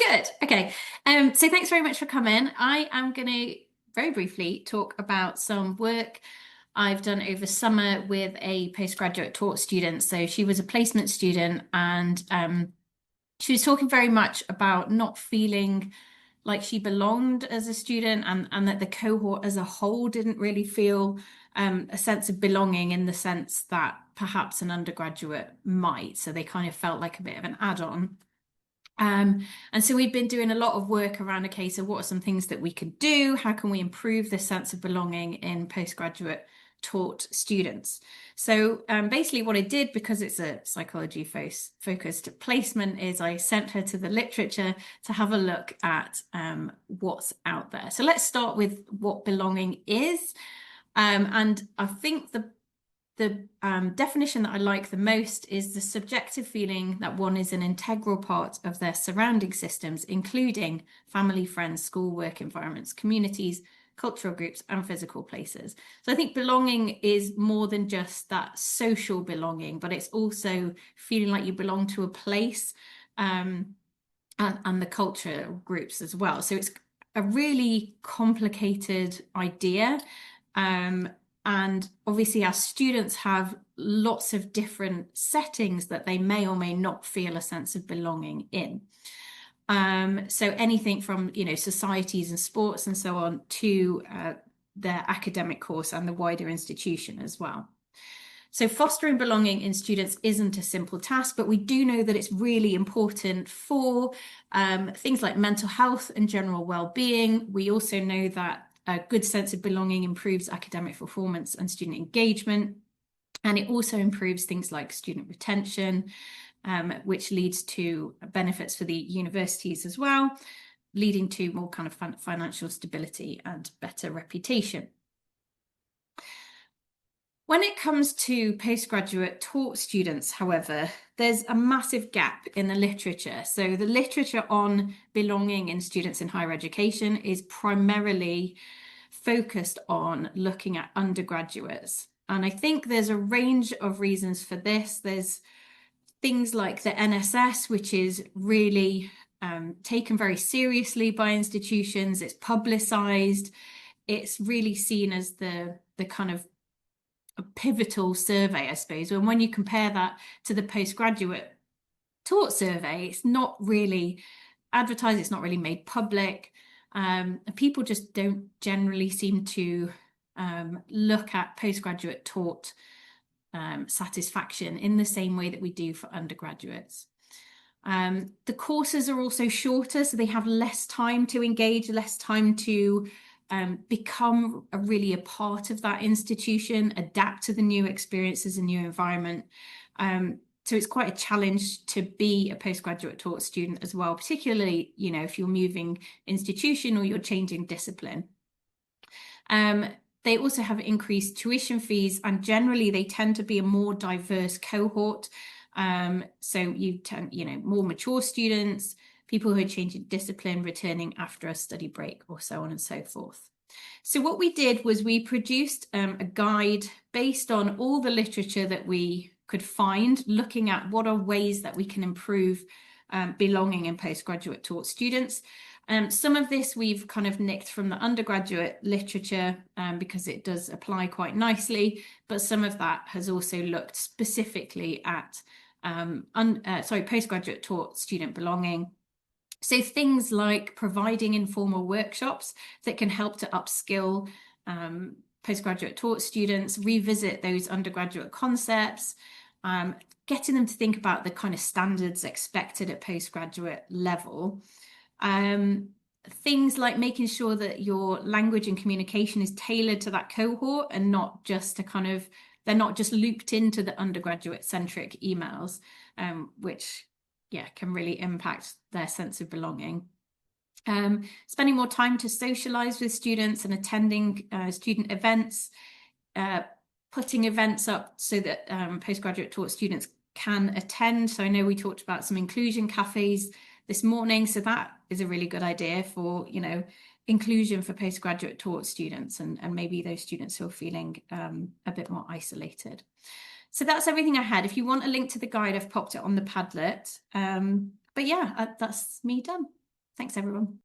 Good. Okay. So thanks very much for coming. I am going to very briefly talk about some work I've done over summer with a postgraduate taught student. So she was a placement student and she was talking very much about not feeling like she belonged as a student and that the cohort as a whole didn't really feel a sense of belonging in the sense that perhaps an undergraduate might. So they kind of felt like a bit of an add-on. And so we've been doing a lot of work around, okay, so what are some things that we could do? How can we improve this sense of belonging in postgraduate taught students? So basically what I did, because it's a psychology focused placement, is I sent her to the literature to have a look at what's out there. So let's start with what belonging is. And I think the definition that I like the most is the subjective feeling that one is an integral part of their surrounding systems, including family, friends, school, work environments, communities, cultural groups, and physical places. So I think belonging is more than just that social belonging, but it's also feeling like you belong to a place and the cultural groups as well. So it's a really complicated idea. And obviously, our students have lots of different settings that they may or may not feel a sense of belonging in. So anything from, societies and sports and so on to their academic course and the wider institution as well. So fostering belonging in students isn't a simple task, but we do know that it's really important for things like mental health and general well-being. We also know that a good sense of belonging improves academic performance and student engagement. And it also improves things like student retention, which leads to benefits for the universities as well, leading to more kind of financial stability and better reputation. When it comes to postgraduate taught students, however, there's a massive gap in the literature. So the literature on belonging in students in higher education is primarily focused on looking at undergraduates. And I think there's a range of reasons for this. There's things like the NSS, which is really taken very seriously by institutions. It's publicized. It's really seen as the kind of a pivotal survey, I suppose. And when you compare that to the postgraduate taught survey, it's not really advertised, it's not really made public. People just don't generally seem to look at postgraduate taught satisfaction in the same way that we do for undergraduates. The courses are also shorter, so they have less time to engage, less time to become really a part of that institution, adapt to the new experiences and new environment. So it's quite a challenge to be a postgraduate taught student as well, particularly, if you're moving institution or you're changing discipline. They also have increased tuition fees, and generally they tend to be a more diverse cohort. So you tend, more mature students, people who are changing discipline, returning after a study break, or so on and so forth. So what we did was we produced a guide based on all the literature that we could find, looking at what are ways that we can improve belonging in postgraduate taught students. Some of this we've kind of nicked from the undergraduate literature because it does apply quite nicely, but some of that has also looked specifically at postgraduate taught student belonging. So things like providing informal workshops that can help to upskill postgraduate taught students, revisit those undergraduate concepts, getting them to think about the kind of standards expected at postgraduate level. Things like making sure that your language and communication is tailored to that cohort and not just they're not just looped into the undergraduate centric emails, which can really impact their sense of belonging. Spending more time to socialize with students and attending student events, putting events up so that postgraduate taught students can attend. So I know we talked about some inclusion cafes this morning, so that is a really good idea for, inclusion for postgraduate taught students and maybe those students who are feeling a bit more isolated. So that's everything I had. If you want a link to the guide, I've popped it on the Padlet. But yeah, that's me done. Thanks, everyone.